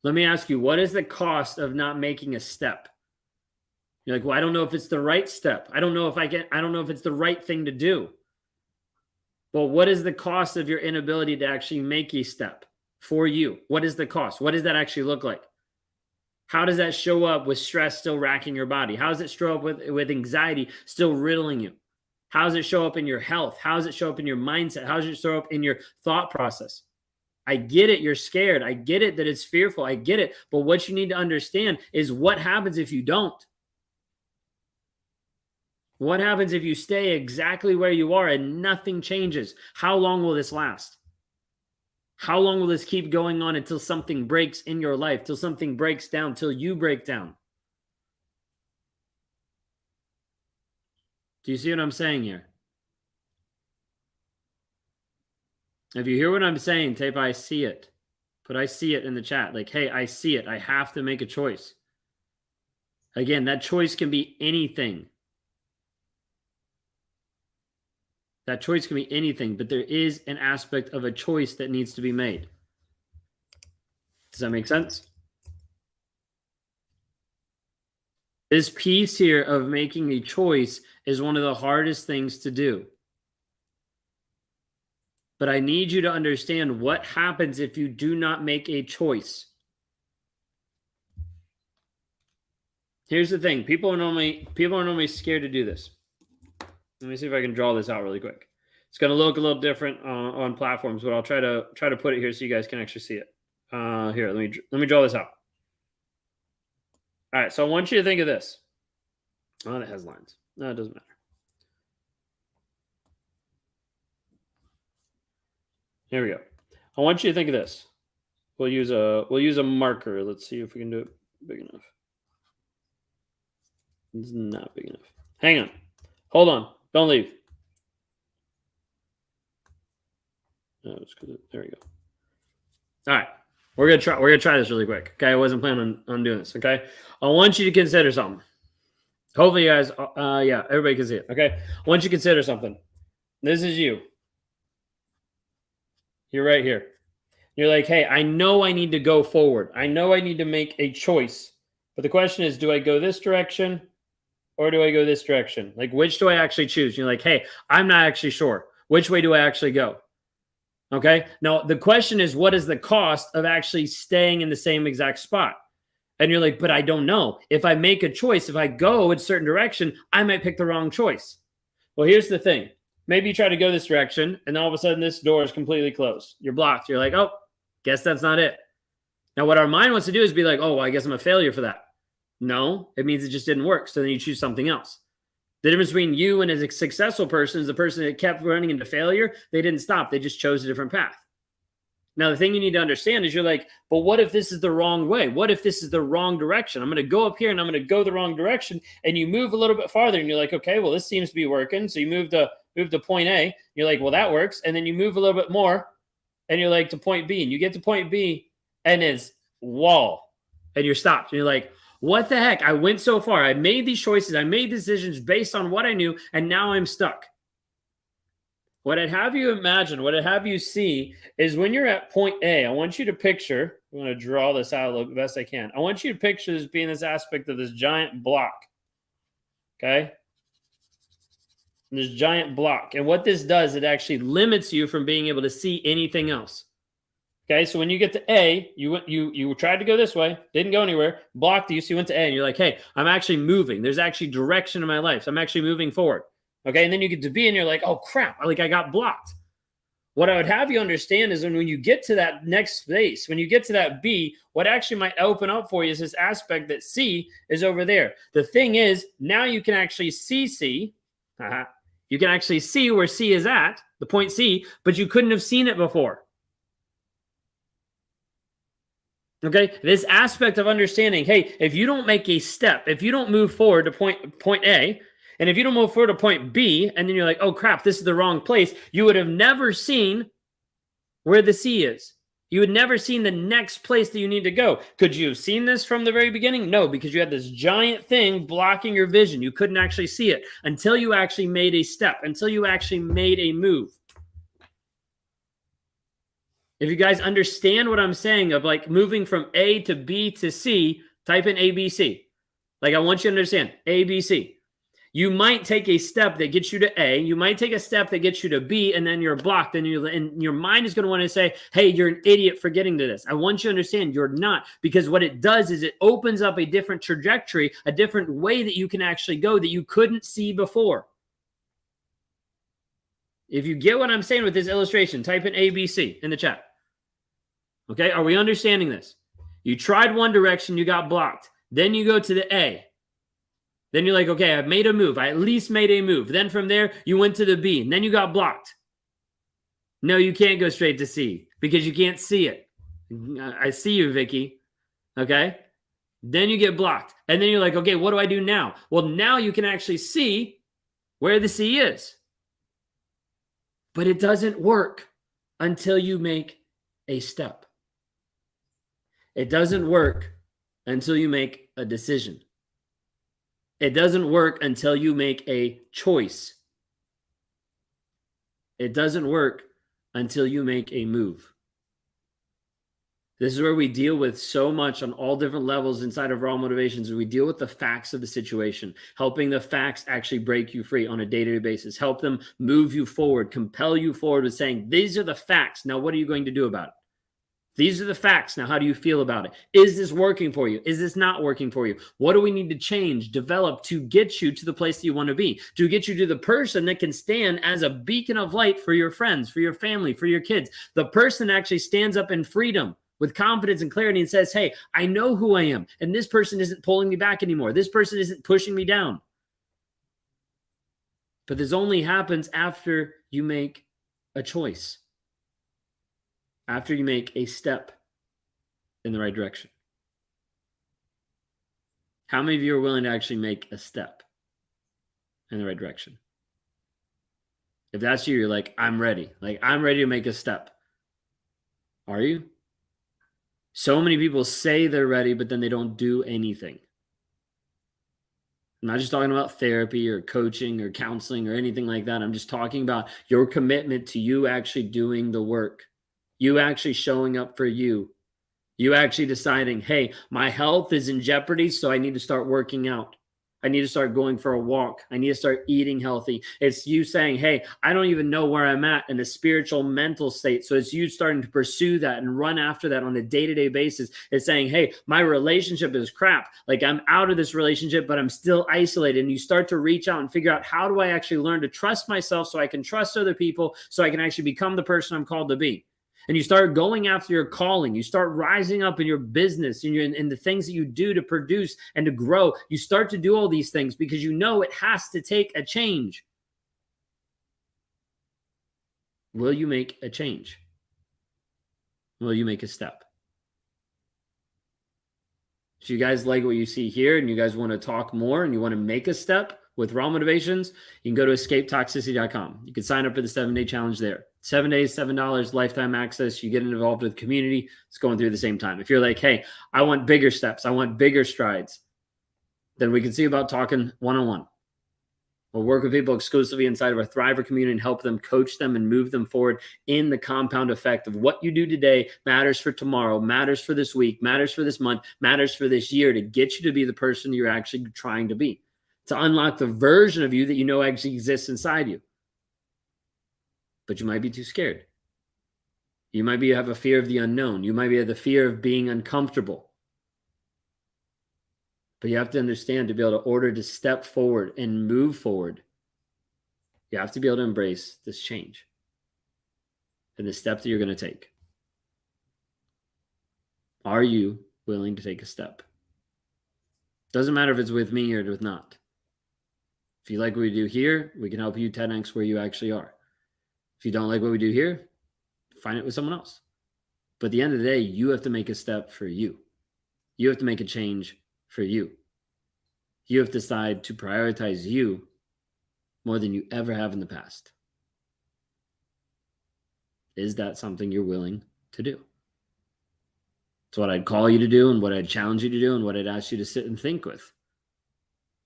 Let me ask you, what is the cost of not making a step? You're like, well, I don't know if it's the right step. I don't know if it's the right thing to do. Well, what is the cost of your inability to actually make a step for you? What is the cost? What does that actually look like? How does that show up with stress still racking your body? How does it show up with anxiety still riddling you? How does it show up in your health? How does it show up in your mindset? How does it show up in your thought process? I get it. You're scared. I get it that it's fearful. I get it. But what you need to understand is what happens if you don't? What happens if you stay exactly where you are and nothing changes? How long will this last? How long will this keep going on until something breaks in your life, till something breaks down, till you break down? Do you see what I'm saying here? If you hear what I'm saying, type I see it. Put I see it in the chat. Like, hey, I see it. I have to make a choice. Again, that choice can be anything. That choice can be anything, but there is an aspect of a choice that needs to be made. Does that make sense? This piece here of making a choice is one of the hardest things to do. But I need you to understand what happens if you do not make a choice. Here's the thing. People are normally scared to do this. Let me see if I can draw this out really quick. It's going to look a little different on platforms, but I'll try to put it here so you guys can actually see it. Here, let me draw this out. All right, so I want you to think of this. Oh, it has lines. No, it doesn't matter. Here we go. I want you to think of this. We'll use a marker. Let's see if we can do it big enough. It's not big enough. Hang on. Hold on. Don't leave. No, there we go. All right. We're gonna try this really quick. Okay. I wasn't planning on doing this. Okay. I want you to consider something. Hopefully you guys, yeah, everybody can see it. Okay. I want you to consider something. This is you. You're right here. You're like, hey, I know I need to go forward. I know I need to make a choice. But the question is, do I go this direction or do I go this direction? Like, which do I actually choose? You're like, hey, I'm not actually sure. Which way do I actually go? Okay. Now, the question is, what is the cost of actually staying in the same exact spot? And you're like, but I don't know. If I make a choice, if I go in a certain direction, I might pick the wrong choice. Well, here's the thing. Maybe you try to go this direction, and all of a sudden this door is completely closed. You're blocked. You're like, oh, guess that's not it. Now, what our mind wants to do is be like, oh, well, I guess I'm a failure for that. No, it means it just didn't work. So then you choose something else. The difference between you and a successful person is the person that kept running into failure. They didn't stop. They just chose a different path. Now, the thing you need to understand is you're like, but what if this is the wrong way? What if this is the wrong direction? I'm going to go up here and I'm going to go the wrong direction. And you move a little bit farther and you're like, okay, well, this seems to be working. So you move to point A. You're like, well, that works. And then you move a little bit more and you're like to point B. And you get to point B and it's wall. And you're stopped. And you're like, what the heck? I went so far. I made these choices. I made decisions based on what I knew. And now I'm stuck. What I'd have you imagine, what I'd have you see is when you're at point A, I want you to picture, I'm going to draw this out a little best I can. I want you to picture this being this aspect of this giant block. Okay? This giant block. And what this does, it actually limits you from being able to see anything else. Okay, so when you get to A, you tried to go this way, didn't go anywhere, blocked you, so you went to A, and you're like, hey, I'm actually moving. There's actually direction in my life. So I'm actually moving forward. Okay, and then you get to B, and you're like, oh, crap, like I got blocked. What I would have you understand is when you get to that next space, when you get to that B, what actually might open up for you is this aspect that C is over there. The thing is, now you can actually see C. You can actually see where C is at, the point C, but you couldn't have seen it before. Okay, this aspect of understanding, hey, if you don't make a step, if you don't move forward to point A, and if you don't move forward to point B, and then you're like, oh crap, this is the wrong place, you would have never seen where the C is. You would never seen the next place that you need to go. Could you have seen this from the very beginning? No, because you had this giant thing blocking your vision. You couldn't actually see it until you actually made a step, until you actually made a move. If you guys understand what I'm saying of like moving from A to B to C, type in ABC. Like I want you to understand ABC. You might take a step that gets you to A. You might take a step that gets you to B, and then you're blocked. And your mind is going to want to say, hey, you're an idiot for getting to this. I want you to understand you're not, because what it does is it opens up a different trajectory, a different way that you can actually go that you couldn't see before. If you get what I'm saying with this illustration, type in ABC in the chat. Okay, are we understanding this? You tried one direction, you got blocked. Then you go to the A. Then you're like, okay, I've made a move. I at least made a move. Then from there, you went to the B, and then you got blocked. No, you can't go straight to C because you can't see it. I see you, Vicky. Okay? Then you get blocked. And then you're like, okay, what do I do now? Well, now you can actually see where the C is. But it doesn't work until you make a step. It doesn't work until you make a decision. It doesn't work until you make a choice. It doesn't work until you make a move. This is where we deal with so much on all different levels inside of Raw Motivations. We deal with the facts of the situation, helping the facts actually break you free on a day-to-day basis, help them move you forward, compel you forward with saying, these are the facts. Now, what are you going to do about it? These are the facts. Now, how do you feel about it? Is this working for you? Is this not working for you? What do we need to change, develop to get you to the place that you want to be, to get you to the person that can stand as a beacon of light for your friends, for your family, for your kids, the person that actually stands up in freedom with confidence and clarity and says, hey, I know who I am, and this person isn't pulling me back anymore. This person isn't pushing me down. But this only happens after you make a choice. After you make a step in the right direction. How many of you are willing to actually make a step in the right direction? If that's you, you're like, I'm ready. Like, I'm ready to make a step. Are you? So many people say they're ready, but then they don't do anything. I'm not just talking about therapy or coaching or counseling or anything like that. I'm just talking about your commitment to you actually doing the work. You actually showing up for you. You actually deciding, hey, my health is in jeopardy, so I need to start working out. I need to start going for a walk. I need to start eating healthy. It's you saying, hey, I don't even know where I'm at in a spiritual, mental state. So it's you starting to pursue that and run after that on a day-to-day basis. It's saying, hey, my relationship is crap. Like I'm out of this relationship, but I'm still isolated. And you start to reach out and figure out, how do I actually learn to trust myself so I can trust other people, so I can actually become the person I'm called to be? And you start going after your calling. You start rising up in your business and in the things that you do to produce and to grow. You start to do all these things because you know it has to take a change. Will you make a change? Will you make a step? If you guys like what you see here and you guys want to talk more and you want to make a step with Raw Motivations, you can go to escapetoxicity.com. You can sign up for the 7-day challenge there. 7 days, $7, lifetime access. You get involved with the community. It's going through the same time. If you're like, hey, I want bigger steps, I want bigger strides, then we can see about talking one-on-one. We'll work with people exclusively inside of our Thriver community and help them, coach them, and move them forward in the compound effect of what you do today matters for tomorrow, matters for this week, matters for this month, matters for this year, to get you to be the person you're actually trying to be, to unlock the version of you that you know actually exists inside you. But you might be too scared. You might have a fear of the unknown. You might have the fear of being uncomfortable. But you have to understand, to be able to order to step forward and move forward, you have to be able to embrace this change and the step that you're going to take. Are you willing to take a step? Doesn't matter if it's with me or with not. If you like what we do here, we can help you 10x where you actually are. If you don't like what we do here, find it with someone else. But at the end of the day, you have to make a step for you. You have to make a change for you. You have to decide to prioritize you more than you ever have in the past. Is that something you're willing to do? It's what I'd call you to do and what I'd challenge you to do and what I'd ask you to sit and think with.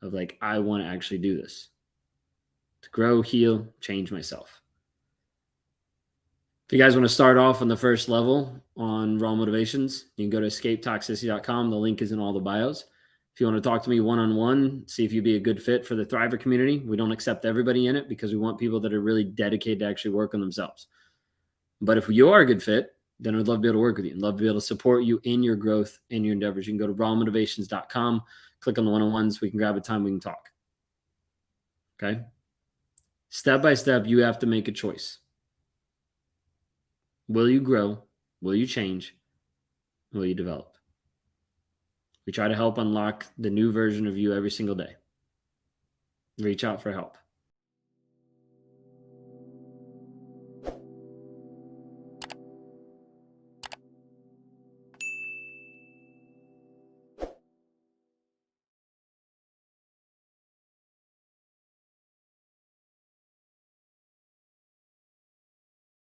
Of like, I want to actually do this. To grow, heal, change myself. If you guys want to start off on the first level on raw motivations, you can go to escapetoxicity.com. The link is in all the bios. If you want to talk to me one-on-one, see if you'd be a good fit for the Thriver community. We don't accept everybody in it because we want people that are really dedicated to actually work on themselves. But if you are a good fit, then I'd love to be able to work with you and love to be able to support you in your growth and your endeavors. You can go to rawmotivations.com, click on the one-on-ones. We can grab a time, we can talk. Okay? Step by step, you have to make a choice. Will you grow? Will you change? Will you develop? We try to help unlock the new version of you every single day. Reach out for help.